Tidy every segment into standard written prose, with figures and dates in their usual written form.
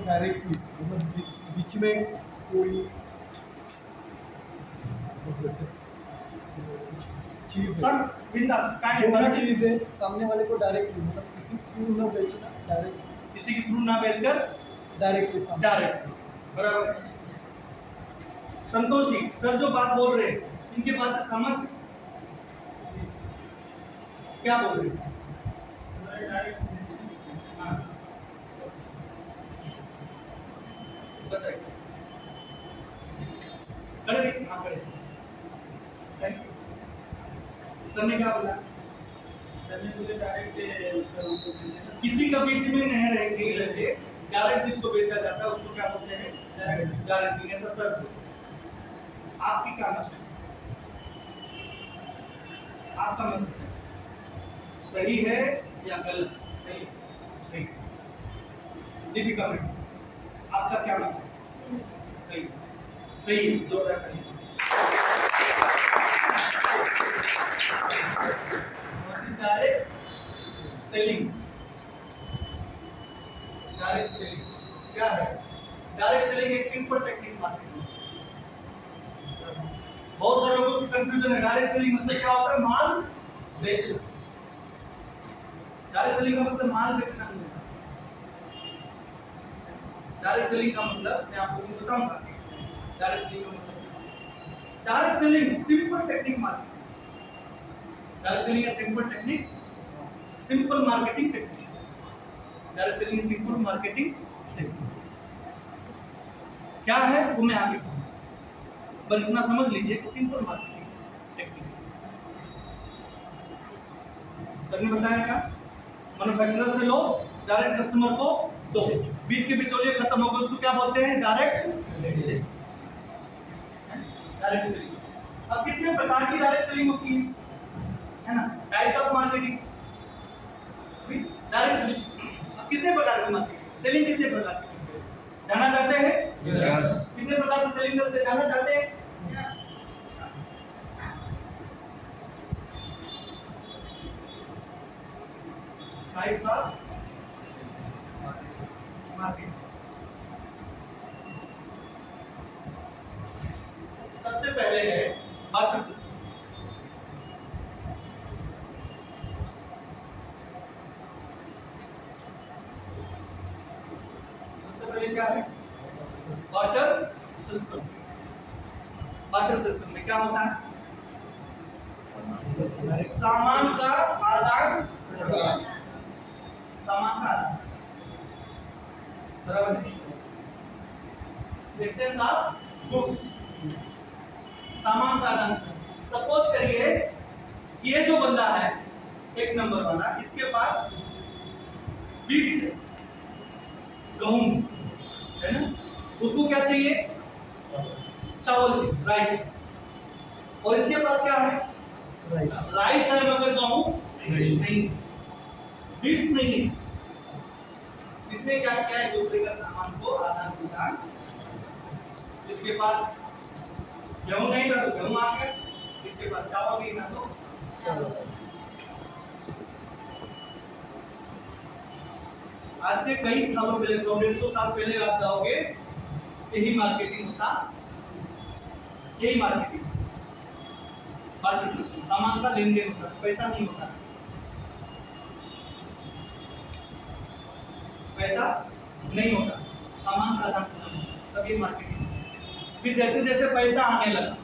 Directly, मतलब बीच में कोई जैसे कुछ चीज़ है, सर बिंदास जो भी चीज़ है सामने वाले को डायरेक्टली, मतलब किसी थ्रू न बेचना, किसी के थ्रू ना बेचकर डायरेक्टली सामने। डायरेक्ट, बराबर। संतोष जी, सर जो बात बोल रहे हैं इनके बात से सहमत क्या बोल रहे हैं? हाँ, बताइए। खड़े रहिए, हाँ खड़े। Thank you. सर ने क्या बोला? सर ने बोले डायरेक्ट किसी का बीच में नहीं रहते, डायरेक्ट जिसको बेचा जाता है उसको क्या बोलते हैं? डायरेक्ट। ऐसा सर आपकी क्या मतलब? आपका मतलब सही है या गलत? सही, सही। दीपिका मैडम, आपका क्या मतलब? सही, सही, जोरदार ताली। डायरेक्ट सेलिंग, डायरेक्ट सेलिंग क्या है? डायरेक्ट सेलिंग एक सिंपल टेक्निक मार्केटिंग। बहुत सारे लोगों को कंफ्यूजन है, डायरेक्ट सेलिंग मतलब क्या होता है? माल बेचना। डायरेक्ट सेलिंग का मतलब माल बेचना नहीं होता। डायरेक्ट सेलिंग का मतलब मैं आपको बताऊंगा। डायरेक्ट सेलिंग का मतलब, direct selling simple technique marketing. Direct selling है simple technique, simple marketing technique. Direct selling simple marketing technique क्या है वो मैं आगे कहूंगा, पर इतना समझ लीजिए कि सिंपल मार्केटिंग टेक्निक। सर ने बताया क्या? मैन्युफैक्चरर से लो, डायरेक्ट कस्टमर को दो, बीच के बिचौलिए खत्म हो गए, उसको क्या बोलते हैं? Direct selling. Direct selling. अब कितने प्रकार की डायरेक्ट सेलिंग होती है ना? Types of marketing, direct selling. अब कितने प्रकार की मार्केटिंग, सेलिंग कितने प्रकार से करते हैं जानना चाहते हैं? यस। कितने प्रकार से सेलिंग करते हैं जानना चाहते हैं? Types of marketing. सबसे पहले है बार्टर सिस्टम। सबसे पहले क्या है? Barter system. बार्टर सिस्टम में क्या होता है? सामान का आदान प्रदान। सामान का आदान, बराबर। एक्सचेंज ऑफ गुड्स, सामान का आदान प्रदान। सपोज करिए ये जो बंदा है एक नंबर वाला, इसके पास बीट्स है, गेहूं है ना, उसको क्या चाहिए? चावल चाहिए, राइस। और इसके पास क्या है? राइस है मगर गेहूं नहीं, बीट्स नहीं है। इसने क्या किया? एक दूसरे का सामान को आदान प्रदान। इसके पास गेहूं नहीं था तो गेहूं आ गया, इसके पास चावल नहीं था तो चावल। आज के कई सालों पहले, 100-150 साल पहले आप जाओगे, यही मार्केटिंग होता, यही मार्केटिंग, बार्टर सिस्टम। सामान का लेन देन होता, पैसा नहीं होता, पैसा नहीं होता, सामान का आदान प्रदान होता, तब ये मार्केटिंग। फिर जैसे जैसे पैसा आने लगा,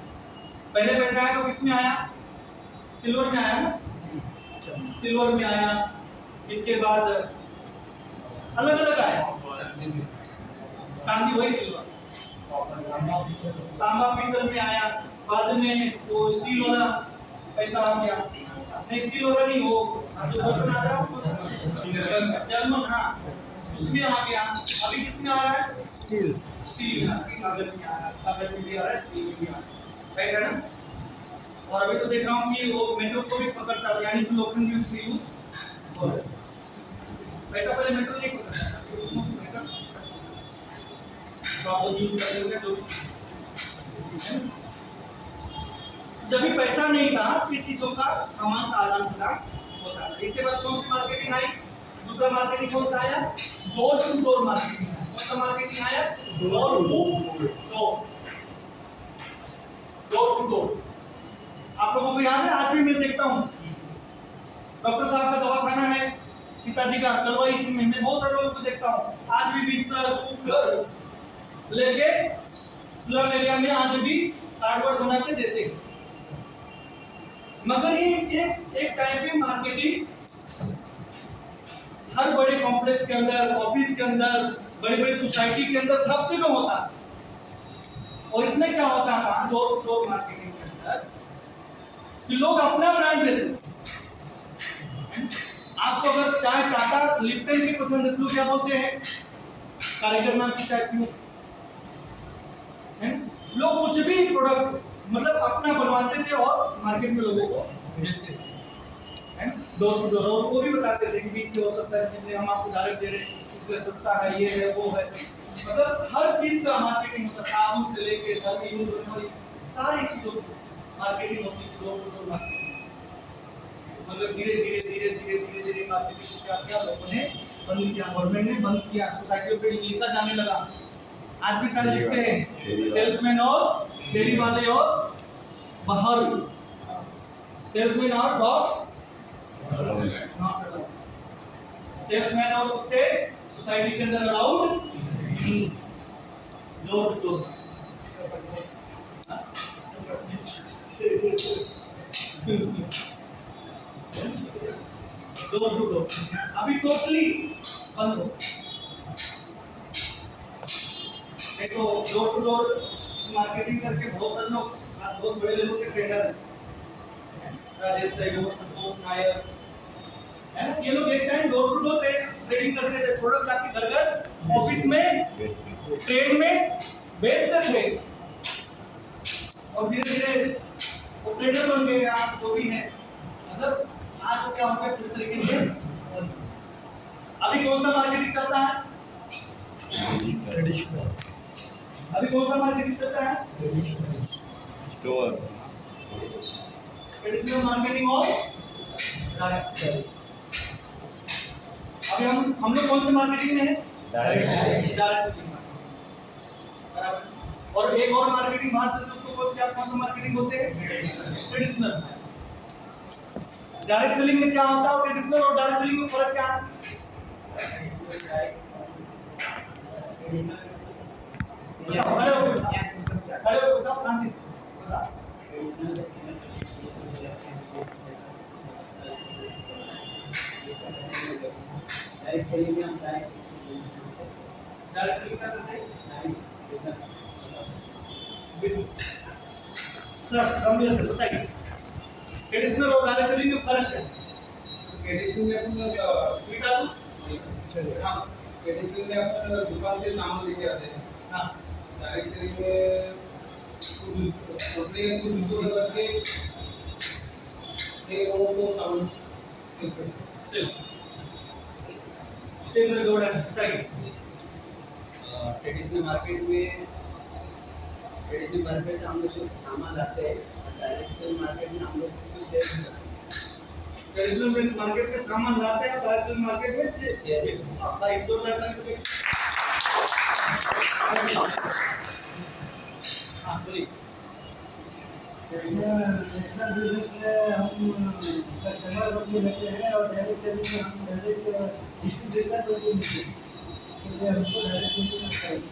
पहले पैसा आया तो किसमें आया? सिल्वर में आया ना, सिल्वर में आया, इसके बाद अलग अलग आया, चांदी वही सिल्वर, तांबा पीतल में आया, बाद में वो स्टील वाला पैसा आ गया। नहीं स्टील वाला नहीं, वो जो बर्तन आ रहा है जर्मन, हाँ उसमें आ गया। अभी किसमें आ रहा है? स्टील, स्टील में, कागज में आ रहा है, कागज में भी आ रहा है, स्टील में भी आ रहा है ना। और अभी तो देख रहा हूँ कि वो मेटल को भी पकड़ता है, यानी कि लोखंड यूज हो रहा है। पैसा पहले मेटल नहीं पकड़ता था, उसको मेटल प्रॉपर यूज करते हुए जो भी चीज। जब भी पैसा नहीं था, किस चीजों का सामान का आदान प्रदान होता है। इसके बाद कौन सी मार्केटिंग आई? दूसरा मार्केटिंग कौन सा आया? Door to door marketing. कौन सा मार्केटिंग? Door to door. आप लोगों को याद है, आज भी मैं देखता हूँ डॉक्टर साहब का दवाखाना है, पिताजी का कलवा ईस्ट में, मैं बहुत सारे लोगों को देखता हूँ आज भी बिरसा घर लेके स्लम एरिया में आज भी कार्डबोर्ड बना के देते हैं। मगर ये एक टाइप की मार्केटिंग हर बड़े कॉम्प्लेक्स के अंदर, ऑफिस के अंदर, बड़ी बड़ी सोसाइटी के अंदर सब जगह होता है। और इसमें क्या होता है डोर टू डोर मार्केटिंग के अंदर कि लोग अपना ब्रांड बेचते हैं। आपको अगर चाय टाटा लिप्टन की पसंद है तो क्या बोलते हैं, कारीगर नाम की चाय क्यों है? लोग कुछ भी प्रोडक्ट मतलब अपना बनवाते थे और मार्केट में लोगों को बेचते थे, डोर टू डोर। और वो भी बताते थे कि बीच में हो सकता है जितने हम आपको डायरेक्ट दे रहे हैं इसलिए सस्ता है, ये है वो है, मतलब हर चीज का मार्केटिंग होता है, साबुन से लेके घर में यूज होने वाली सारी चीजों की मार्केटिंग होती है डोर टू डोर मार्केटिंग। मतलब धीरे धीरे धीरे धीरे धीरे धीरे मार्केटिंग को क्या किया लोगों ने बंद किया, गवर्नमेंट ने बंद किया, सोसाइटियों पे लिखा जाने लगा। आज भी सारे लिखते हैं सेल्समैन और डेयरी वाले और बाहर सेल्समैन और डॉग्स, सेल्समैन और कुत्ते सोसाइटी के अंदर allowed door to door. Door to door अभी टोटली बंद हो। देखो डोर टू डोर मार्केटिंग करके बहुत सारे लोग आज बहुत बड़े लेवल के ट्रेडर हैं, राजेश तैगोर, संतोष नायर, है ना, ये लोग एक time door to door trading करते थे, प्रोडक्ट लाके घर घर ऑफिस में ट्रेड में बेचते थे और धीरे धीरे वो ट्रेडर बन गए। आप जो भी है मतलब आज वो क्या हो गया पूरी तरीके से। अभी कौन सा मार्केटिंग चलता है, ट्रेडिशनल, अभी कौन सा मार्केटिंग चलता है, ट्रेडिशनल स्टोर, ट्रेडिशनल मार्केटिंग और डायरेक्ट। अभी हम लोग कौन से मार्केटिंग में है, डायरेक्ट सेलिंग बराबर। और एक और मार्केटिंग बाहर से उसको क्या कौन सा मार्केटिंग बोलते हैं, ट्रेडिशनल। डायरेक्ट सेलिंग में क्या होता है, ट्रेडिशनल और डायरेक्ट सेलिंग में फर्क क्या है? सर रमनिया सर बताइए ट्रेडिशनल और डायरेक्ट सेलिंग में फर्क क्या है? ट्रेडिशनल में अपन बेटा तू हाँ ट्रेडिशनल में अपन दुकान से सामान लेके आते हैं। हाँ डायरेक्ट सेलिंग में अपने कुछ दूसरों के बदले एक लोगों को सामान सेल स्टेबल जोड़ा बताइए। ट्रेडिशनल मार्केट में हम लोग सिर्फ सामान लाते हैं और डायरेक्ट सेल मार्केट में हम लोग उसको सेल करते हैं। ट्रेडिशनल मार्केट में सामान लाते हैं, डायरेक्ट सेल मार्केट में सेल आपका एक दो करके हाँ बोलिए। नेशनल बिजनेस में हम कस्टमर को लेते हैं और डायरेक्ट सेलिंग में हम डायरेक्ट डिस्ट्रीब्यूटर को लेते हैं, इसलिए हमको डायरेक्ट सेलिंग चाहिए।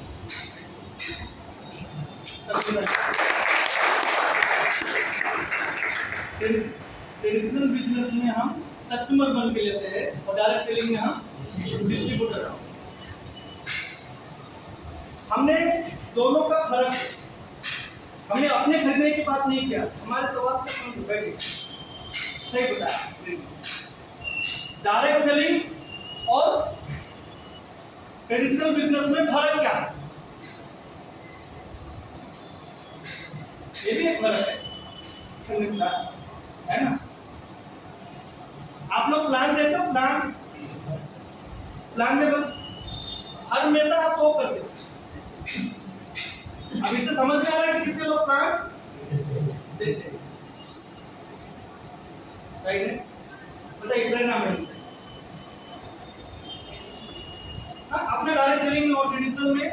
ट्रेडिशनल बिजनेस में हम कस्टमर बन के लेते हैं और डायरेक्ट सेलिंग में हम डिस्ट्रीब्यूटर। हमने दोनों का फर्क, हमने अपने खरीदने की बात नहीं किया, हमारे सवाल को समझ बैठे सही बताया। डायरेक्ट सेलिंग और ट्रेडिशनल बिजनेस में फर्क क्या है, ये भी एक फर्क है, समझता है ना। आप लोग प्लान देते हो, प्लान में हर हमेशा आप शो करते हो। अब इससे समझ में आ रहा है कि कितने लोग प्लान देते हैं, राइट है? बताइए प्रेरणा मैडम। हाँ, आपने डायरेक्ट सेलिंग में और ट्रेडिशनल में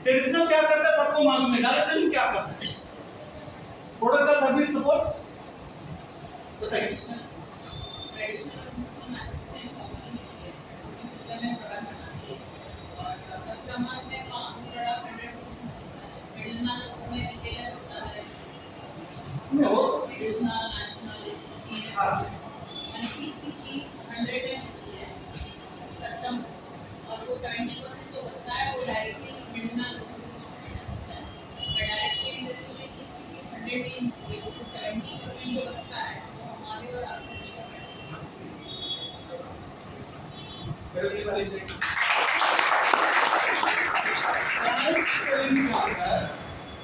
ट्रेडिशनल क्या करता है सबको मालूम है, डायरेक्ट सेलिंग क्या करता है? प्रोडक्ट का सर्विस सपोर्ट बताइए।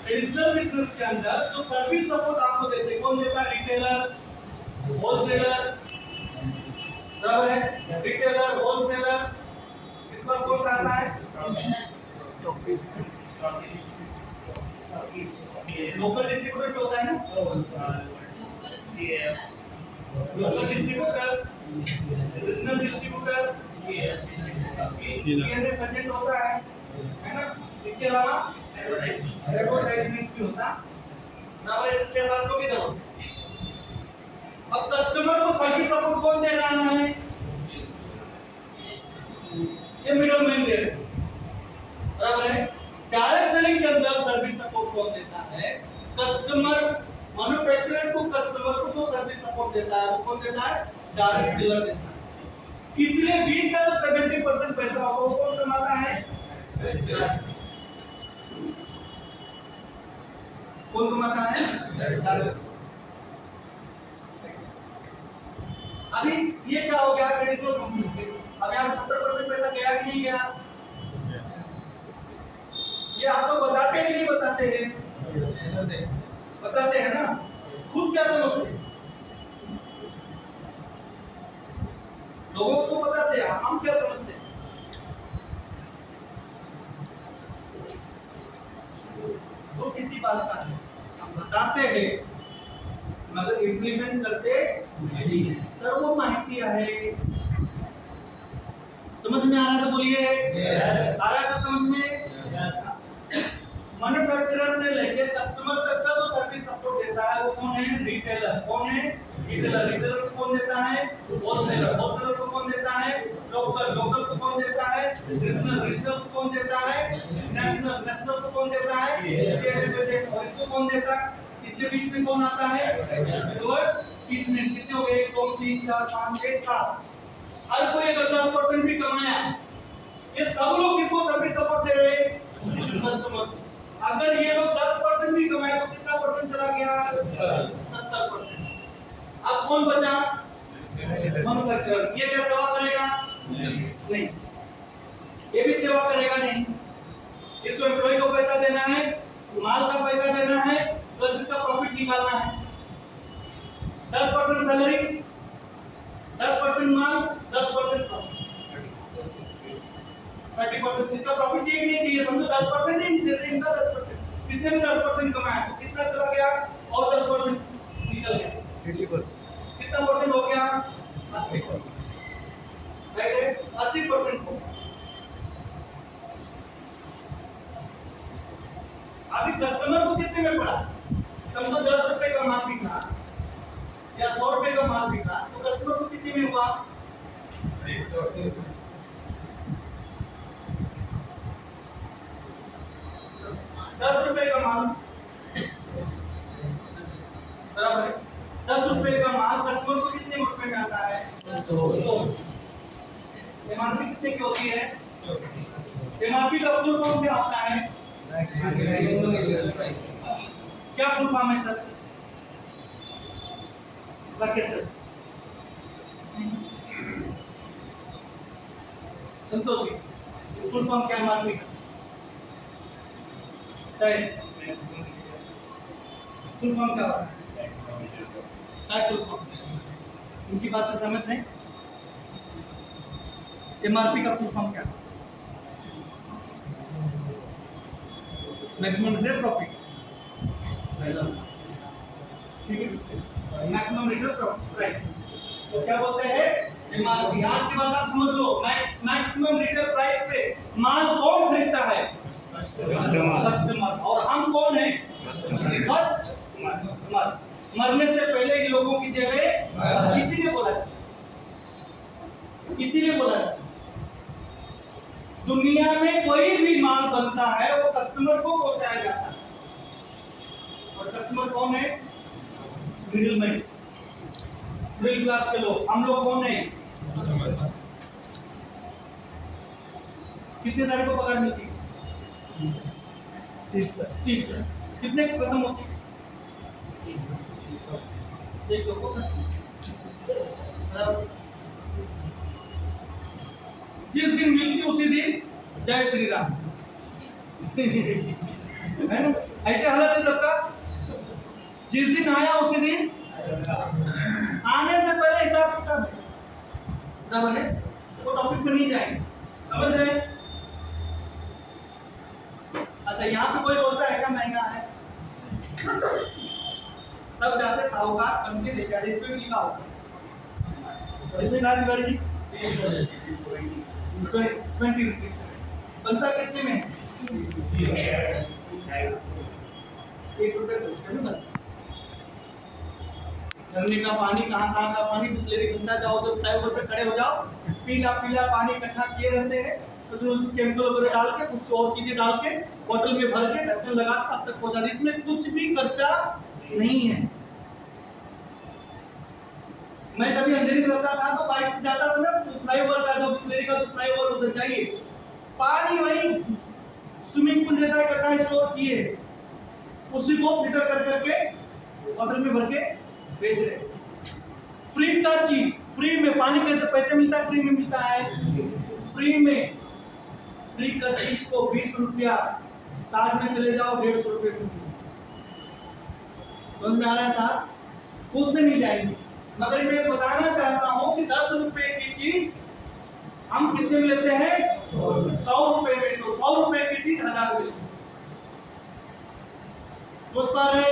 ट्रेडिशनल बिजनेस के अंदर जो सर्विस सपोर्ट आपको देते कौन देता है? रिटेलर, होलसेलर, बराबर है? रिटेलर, होलसेलर, इस बात कौन सा आता है? लोकल डिस्ट्रीब्यूटर जो होता है ना, local distributor, regional distributor, CNA present होता है ना? इसके अलावा एडवर्टाइजमेंट भी होता है ना, और 6-7 को भी दो। अब कस्टमर को सर्विस सपोर्ट कौन दे रहा है? ये मिडलमैन दे रहे हैं, बराबर है? डायरेक्ट सेलिंग के अंदर सर्विस सपोर्ट कौन देता है? कस्टमर, मैन्युफैक्चरर को कस्टमर को जो सर्विस सपोर्ट देता है वो कौन देता है? डायरेक्ट सेलर देता है। इसलिए बीच का जो 70% पैसा होगा वो कौन कमाता है? कौन कमाता है? अभी ये क्या हो गया ट्रेडिशनल कंपनी के? अभी हम 70% पैसा गया कि नहीं गया? ये आपको बताते हैं कि नहीं बताते हैं? बताते हैं ना। खुद क्या समझते हैं? लोगों को बताते हैं, हम क्या समझते हैं? वो किसी बात का नहीं, हम बताते हैं मगर इम्प्लीमेंट करते नहीं है। सर वो माहिती है, समझ में आ रहा है तो बोलिए। आ रहा है सर समझ में? मैन्युफैक्चरर से लेके कस्टमर तक का जो सर्विस सपोर्ट देता है वो कौन है? रिटेलर। कौन है? रिटेलर। रिटेलर को कौन देता है? होलसेलर। होलसेलर को कौन देता है? लोकल। लोकल को कौन देता है? रीजनल। रीजनल को कौन देता है? नेशनल। नेशनल को कौन देता है? और इसको कौन देता है? इसके बीच में कौन आता है? कितने हो गए? 1 2 3 4 5 6 7। हर कोई अगर 10% भी कमाया, ये सब लोग किसको सर्विस सपोर्ट दे रहे हैं? कस्टमर। अगर ये लोग 10% भी कमाए तो कितना परसेंट चला गया? 70%। अब कौन बचा? मैन्युफैक्चरर। ये क्या सेवा करेगा? नहीं। ये भी सेवा करेगा नहीं। इसको एम्प्लॉय को पैसा देना है, माल का पैसा देना है, प्लस इसका प्रॉफिट निकालना है। 10% सैलरी, 10% माल, 10% प्रॉफिट, 30% इसका प्रॉफिट चाहिए नहीं चाहिए? समझो 10% ही, जैसे इनका 10%, इसने भी 10% कमाया तो कितना चला गया? और 10% निकल गया, 80%। कितना परसेंट हो गया? 80%। राइट है? 80% हो। अभी कस्टमर को कितने में पड़ा? समझो 10 रुपए का माल बिका या 100 रुपए का माल बिका तो कस्टमर को कितने में हुआ? 180। 10 रुपए का माल, बराबर है? 10 रुपए का माल कस्टमर को कितने रुपए में आता है? 100। एमआरपी कितने की होती है? एमआरपी का फुल फॉर्म क्या होता है? क्या फुल फॉर्म है सर? वाक्य sir Santosh ji, full form क्या एमआरपी का? सही। फुल फॉर्म क्या होता है? फुल फॉर्म इनकी बात से सहमत है? एमआरपी का फुल फॉर्म क्या है? Maximum retail profit. ठीक है, मैक्सिमम रिटेल प्राइस तो क्या बोलते हैं? एमआरपी। आज के बाद आप समझ लो, मैक्सिमम रिटेल प्राइस पे माल कौन खरीदता है? कस्टमर। और हम कौन है? कस्टमर। मरने से पहले इन लोगों की जगह इसीलिए बोला जाता दुनिया में कोई भी माल बनता है वो कस्टमर को पहुंचाया जाता है। और कस्टमर कौन है? मिडिलमैन, मिडिल क्लास के लोग। हम लोग कौन है? कितने तारीख को पगार मिलती है? 30 कितने को खत्म होती है? एक दो को जिस दिन मिलती उसी दिन जय श्री राम है ना? ऐसे हालत है सबका। जिस दिन आया उसी दिन आने से पहले हिसाब किताब बराबर है। तो टॉपिक पे नहीं जाएंगे, समझ रहे हैं? अच्छा, यहाँ पे कोई बोलता है क्या महंगा है? सब जाते साहूकार बन के लेके आते। इस पे भी लिखा होगा कितने का तिवारी जी? 20 रुपीज। बनता कितने में? 1 रुपए तो झरने का पानी, कहाँ का पानी, बिस्लेरी गंदा, जाओ जब फ्लाईओवर पे खड़े हो जाओ, पीला पानी इकट्ठा किए रहते हैं, उसमें केमिकल वगैरह डाल के, कुछ और चीजें डाल के, बोतल में भर के, ढक्कन लगा के अब तक पहुंचा दी। इसमें कुछ भी खर्चा नहीं है। मैं जब अंधेरी में रहता था तो बाइक से जाता था ना, फ्लाईओवर का जो बिस्लेरी का जो फ्लाईओवर उधर जाइए, पानी वही स्विमिंग पूल जैसा इकट्ठा स्टोर किए, उसी को फिल्टर कर करके बोतल में भर के बेच रहे। फ्री का चीज, फ्री में पानी कैसे पैसे मिलता है? फ्री में मिलता है। फ्री में, फ्री का चीज को 20 रुपया, ताज में चले जाओ 150 रुपये। समझ में आ रहा है साहब? उसमें नहीं जाएंगे। मगर मैं बताना चाहता हूं कि 10 रुपए की चीज हम कितने में लेते हैं? 100 रुपए में। तो 100 रुपए की चीज 1000 रुपए। सोच पा रहे?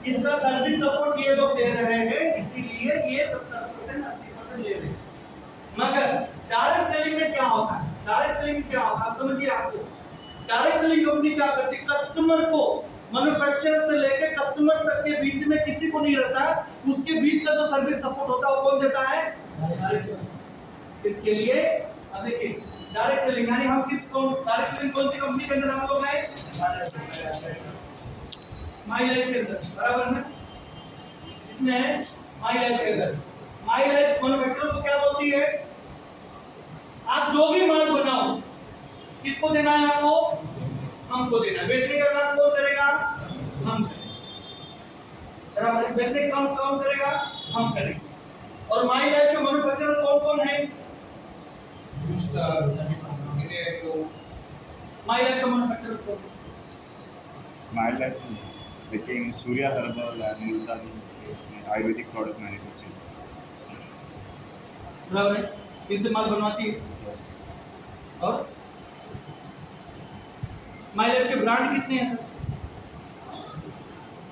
इसका सर्विस सपोर्ट ये लोग दे रहे हैं, इसीलिए ये 70% 80% ले रहे हैं। मगर डायरेक्ट सेलिंग में क्या होता है? डायरेक्ट सेलिंग में क्या होता है आप समझिए। आपको डायरेक्ट सेलिंग कंपनी क्या करती है? कस्टमर को, मैन्युफैक्चरर से लेकर कस्टमर तक के बीच में किसी को नहीं रहता, उसके बीच का जो सर्विस सपोर्ट होता है वो कौन देता है? इसके लिए अब देखिए, डायरेक्ट सेलिंग यानी हम डायरेक्ट सेलिंग कौन सी कंपनी के अंदर हम लोग हैं? माई लाइफ के अंदर, बराबर ना? इसमें है माई लाइफ के अंदर। माई लाइफ मैन्युफैक्चरर को क्या बोलती है? आप जो भी माल बनाओ, किसको देना है? आपको, हमको देना है। बेचने का काम कौन करेगा? हम करेंगे, बराबर है? बेचने का काम कौन करेगा? हम करेंगे। और माई लाइफ के मैन्युफैक्चरर कौन कौन है? माई लाइफ का मैन्युफैक्चरर कौन? माई लाइफ लेकिन Surya herbal and Multani Ayurvedic product manufacturing, बराबर है? इनसे माल बनवाती है। और माई लाइफ के ब्रांड कितने हैं सर?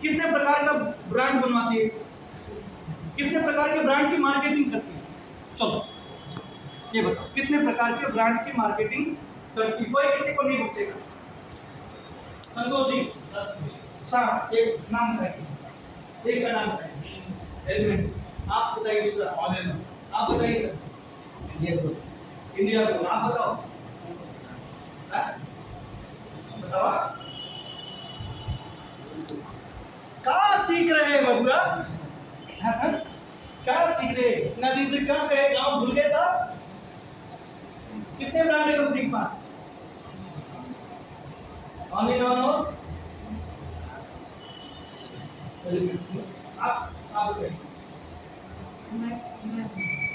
कितने प्रकार का ब्रांड बनवाती है? कितने प्रकार के ब्रांड की मार्केटिंग करती है? चलो ये बताओ, कितने प्रकार के ब्रांड की मार्केटिंग करती है? कोई किसी को नहीं पूछेगा। संतोष जी साहब एक नाम बताइए, एक का नाम बताइए। एलिमेंट्स, आप बताइए। दूसरा आप बताइए सर। इंडिया को आप बताओ। बताओ क्या सीख रहे हैं बबुआ? क्या सीख रहे? नदी से क्या कहे? गांव भूल गए साहब? कितने ब्रांड है कंपनी के पास? ऑन एंड ऑन और आप बताइए।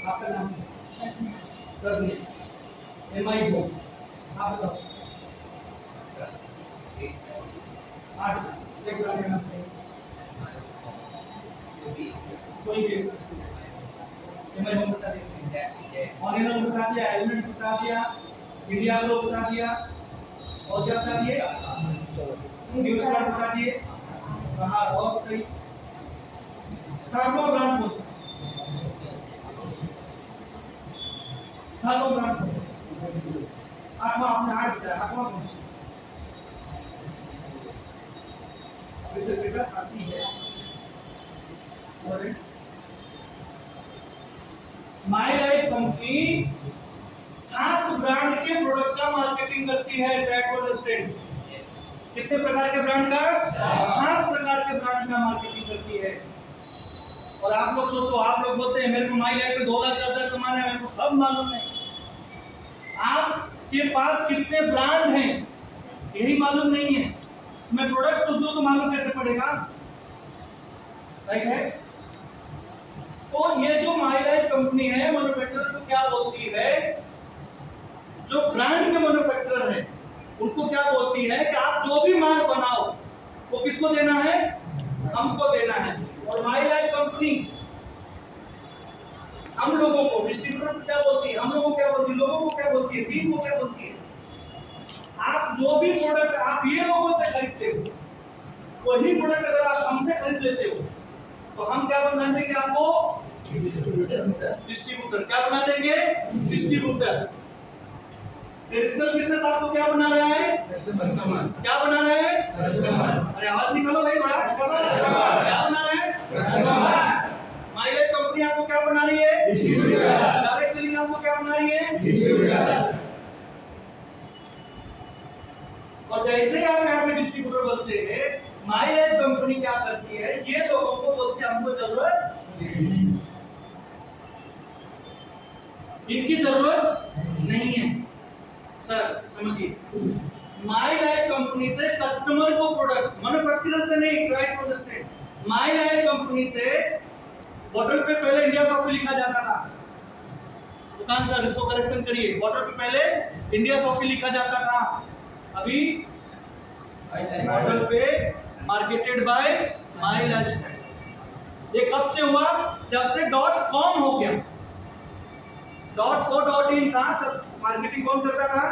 आपका नाम रजनी MI को आप बताओ। 8 एक बार में कोई भी MI होम बता दिया, ऑन एंड ऑन बता दिया, एलिमेंट्स बता दिया, इंडिया ग्लो बता दिया, और क्या बता दिए? न्यू स्टार बता दिए। कहा और कई 7वां ब्रांड कौन सा? 7वां ब्रांड आठवां आपने 8 बताया, आठवां कौन सा? अभी तो बेटा साथी है। और माई लाइफ कंपनी 7 ब्रांड के प्रोडक्ट का मार्केटिंग करती है। ट्रैक और स्टैंड कितने प्रकार के ब्रांड का? 7 प्रकार के ब्रांड का मार्केटिंग करती है। और आप लोग सोचो, आप लोग बोलते हैं मेरे को माई लाइफ में 2,10,000 कमाना है, मेरे को सब मालूम है। आपके पास कितने ब्रांड हैं यही मालूम नहीं है। मैं प्रोडक्ट कुछ दूं तो मालूम कैसे पड़ेगा? राइट है। तो ये जो माई लाइफ कंपनी है, मैन्युफैक्चरर को क्या बोलती है? जो ब्रांड के मैन्युफैक्चरर है उनको क्या बोलती है कि आप जो भी माल बनाओ वो किसको देना है? हमको देना है। और माई लाइफ कंपनी हम लोगों को, डिस्ट्रीब्यूटर को क्या बोलती है? हम लोगों को क्या बोलती है? लोगों को क्या बोलती है? टीम को क्या बोलती है? आप जो भी प्रोडक्ट आप ये लोगों से खरीदते हो, वही प्रोडक्ट अगर आप हमसे खरीद लेते हो तो हम क्या बना देंगे आपको? डिस्ट्रीब्यूटर। क्या बना देंगे? डिस्ट्रीब्यूटर। ट्रेडिशनल बिजनेस आपको क्या बना रहा है? कस्टमर। क्या बना रहा है? कस्टमर। अरे आवाज निकालो भाई थोड़ा। क्या बना रहा है? माई लाइफ कंपनी आपको क्या बना रही है? डिस्ट्रीब्यूटर। डायरेक्ट सेलिंग आपको क्या बना रही है? डिस्ट्रीब्यूटर। और जैसे ही आप यहाँ पे डिस्ट्रीब्यूटर बनते हैं, माई लाइफ कंपनी क्या करती है? ये लोगों को बोलती है हमको जरूरत, इनकी जरूरत नहीं है। सर समझिए, माई लाइफ कंपनी से कस्टमर को प्रोडक्ट, मैन्युफैक्चरर से नहीं, try to understand. My life company से बॉटल पे पहले इंडिया शॉपी लिखा जाता था। दुकान सर इसको करेक्शन करिए, बॉटल पे पहले इंडिया शॉपी लिखा जाता था। अभी बॉटल पे मार्केटेड बाय माई लाइफस्टाइल। ये कब से हुआ? जब से .com हो गया। .co.in था तब मार्केटिंग कौन करता था?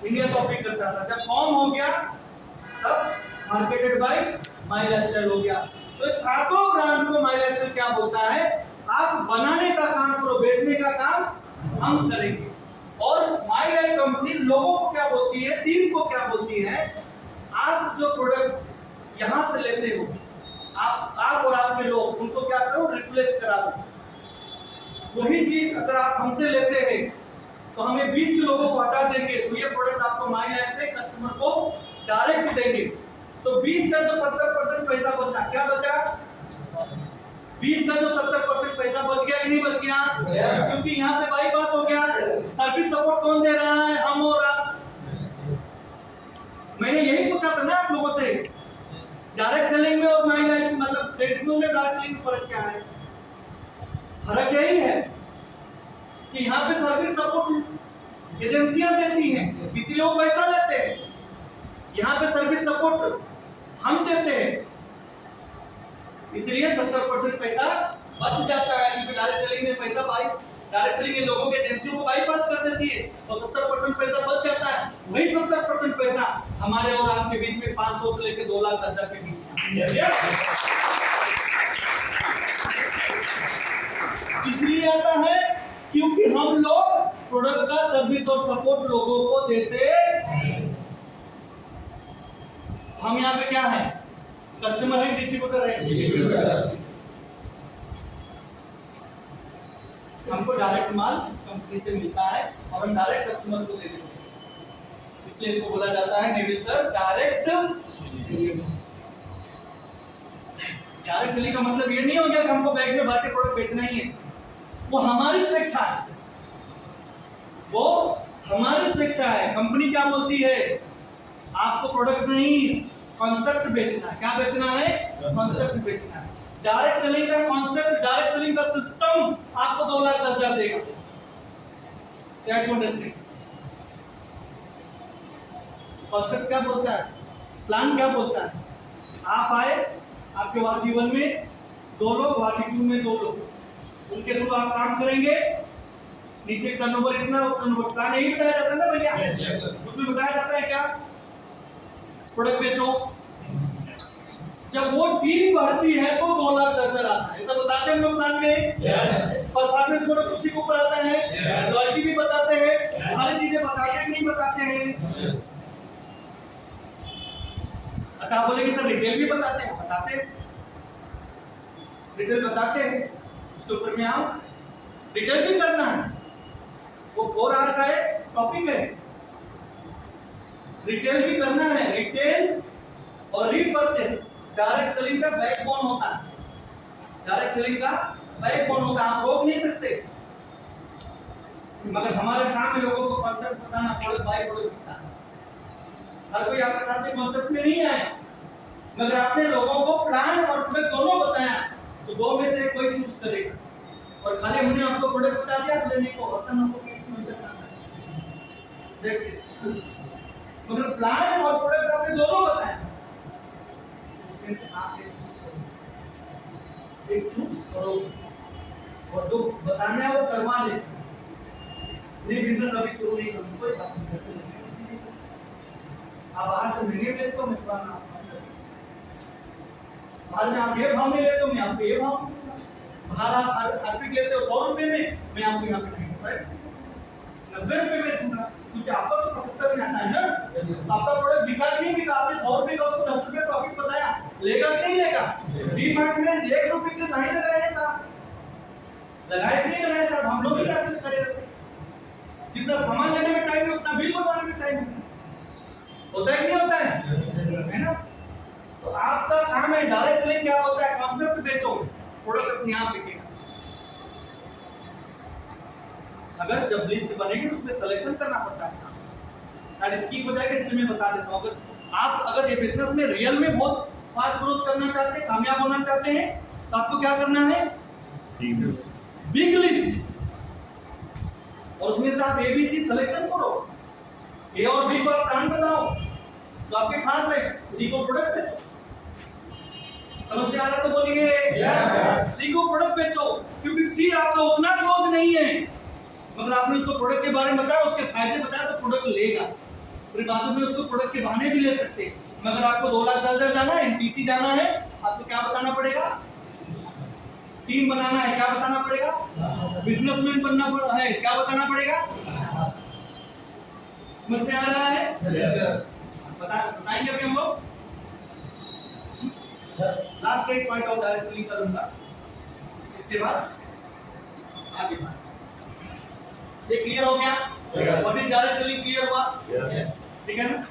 इंडिया शॉपिंग करता था। जब com हो गया तब मार्केटेड बाय माई लाइफस्टाइल हो गया। तो इस सातों ब्रांड को माई लाइफस्टाइल क्या बोलता है? आप बनाने का काम करो, बेचने का काम हम करेंगे। और माई लाइफ कंपनी लोगों को क्या बोलती है? टीम को क्या बोलती है? आप जो प्रोडक्ट यहां से लेते हो, आप और आपके लोग उनको क्या करो? रिप्लेस करा दो। वही चीज अगर आप हमसे लेते हैं तो हमें 20 लोगों को हटा देंगे तो ये प्रोडक्ट आपको माई लाइफ से कस्टमर को डायरेक्ट देंगे। तो 20 का जो 70% पैसा बचा, क्या बचा? 20 का जो 70% पैसा बच गया कि नहीं बच गया? Yes. क्योंकि यहाँ पे बाईपास हो गया। सर्विस सपोर्ट कौन दे रहा है? हम और आप। मैंने यही पूछा था ना आप लोगों से, डायरेक्ट सेलिंग में और माई लाइफ मतलब ट्रेडिशनल में डायरेक्ट सेलिंग में फर्क क्या है? फर्क यही है कि यहाँ पे सर्विस सपोर्ट एजेंसियां देती हैं, इसलिए वो पैसा लेते हैं। यहाँ पे सर्विस सपोर्ट हम देते हैं, इसलिए 70% पैसा बच जाता है। क्योंकि डायरेक्ट सेलिंग में पैसा डायरेक्ट सेलिंग के लोगों के एजेंसियों को बाईपास कर देती है तो 70% पैसा बच जाता है। वही 70% पैसा हमारे और आपके बीच में 500 से लेकर 2,10,000 के बीच में इसलिए आता है क्योंकि हम लोग प्रोडक्ट का सर्विस और सपोर्ट लोगों को देते। हम यहाँ पे क्या है? कस्टमर है, डिस्ट्रीब्यूटर है? डिस्ट्रीब्यूटर। हमको डायरेक्ट माल कंपनी से मिलता है और हम डायरेक्ट कस्टमर को दे देते हैं, इसलिए इसको बोला जाता है Neville sir direct selling. Direct selling का मतलब ये नहीं हो गया कि हमको बैग में भर के प्रोडक्ट बेचना ही है। वो हमारी स्वेच्छा है, वो हमारी स्वेच्छा है। कंपनी क्या बोलती है? आपको प्रोडक्ट नहीं, कॉन्सेप्ट बेचना है। क्या बेचना है? कॉन्सेप्ट बेचना है। डायरेक्ट सेलिंग का कॉन्सेप्ट, डायरेक्ट सेलिंग का सिस्टम आपको 2,10,000 देगा। क्या टू अंडरस्टैंड? कॉन्सेप्ट क्या बोलता है? प्लान क्या बोलता है? आप आए, आपके जीवन में 2 लोग, वाटिट्यूड में 2 लोग, उनके थ्रू आप काम करेंगे। नीचे टर्नओवर इतना, टर्नओवर का नहीं बताया जाता ना भैया? उसमें बताया जाता है क्या? प्रोडक्ट बेचो। जब वो टीम बढ़ती है तो 2,10,000 आता है। ऐसा बताते हैं हम लोग प्लान में। परफॉर्मेंस बोनस उसी के ऊपर आता है, लॉयल्टी भी बताते हैं, सारी चीजें बताते हैं कि नहीं बताते हैं? अच्छा आप बोले कि सर रिटेल भी बताते हैं, बताते हैं, रिटेल बताते हैं, उसके ऊपर में आओ, रिटेल भी करना है, वो 4 आवर का एक टॉपिक है, रिटेल भी करना है। रिटेल और रीपरचेस डायरेक्ट सेलिंग का बैकबोन होता है, डायरेक्ट सेलिंग का बैकबोन होता है, आप रोक नहीं सकते। मगर हमारा काम है लोगों को कॉन्सेप्ट बताना, प्रोडक्ट बाय प्रोडक्ट बताना। हर कोई आपके साथ में कॉन्सेप्ट में नहीं आया, मगर आपने लोगों को प्लान और प्रोडक्ट दोनों बताया, तो दो में से कोई चूज करेगा। और खाली हमने आपको प्रोडक्ट बता दिया आप लेने को, अपन आपको किस में बताना है, दैट्स इट। मगर प्लान और प्रोडक्ट आपने दोनों बताया, उसमें से आप एक चूज करोगे, और जो बताना है वो करवा लेते। नहीं बिजनेस अभी शुरू नहीं करूँ, कोई बात नहीं, आप बाहर से महंगे लेते हो, मैं पुराना बाहर में आप ये भाव में लेते हो, मैं आपको ये भाव, बाहर आप आर्थिक लेते हो 100 रुपए में, मैं आपको यहाँ पे 90 रुपए में दूंगा, क्योंकि आपका तो 75 में आता है ना। आपका प्रोडक्ट बिका नहीं बिका, आपने 100 रुपए का उसको 10 रुपए प्रॉफिट बताया, लेगा कि नहीं लेगा? डी मार्ट में 1 रुपए के लाइन लगाए साहब, लगाए कि नहीं लगाए साहब? हम लोग भी आके खड़े रहते, जितना सामान लेने में टाइम है उतना बिल बनवाने में टाइम होता है कि नहीं होता है ना? तो आपका काम है डायरेक्ट सेलिंग, क्या होता है? कॉन्सेप्ट बेचो, प्रोडक्ट अपने आप बिकेगा। अगर जब लिस्ट बनेगी तो उसमें सिलेक्शन करना पड़ता है, शायद इसकी हो जाएगा इसलिए मैं बता देता हूँ। अगर ये बिजनेस में रियल में बहुत फास्ट ग्रोथ करना चाहते हैं, कामयाब होना चाहते हैं, तो आपको क्या करना है? बिग लिस्ट, और उसमें से आप ABC सिलेक्शन करो, ए और बी को आप प्लान बनाओ, तो आपके पास है सी को प्रोडक्ट बेचो। समझ में आ रहा तो बोलिए सी को प्रोडक्ट बेचो, क्योंकि सी आपका उतना क्लोज नहीं है, मगर आपने उसको प्रोडक्ट के बारे में बताया, उसके फायदे बताया, तो प्रोडक्ट लेगा। फिर बाद में उसको प्रोडक्ट के बहाने भी ले सकते हैं, मगर आपको 2,10,000 जाना है, NPC जाना है, आपको क्या बताना पड़ेगा? टीम बनाना है, क्या बताना पड़ेगा? बिजनेसमैन बनना है, क्या बताना पड़ेगा? समझ में आ रहा है? बताएंगे अभी हम लोग। लास्ट एक पॉइंट और डायरेक्ट सेलिंग करूंगा, इसके बाद आगे बात। ये क्लियर हो गया? What is direct selling? Clear हुआ? ठीक है ना?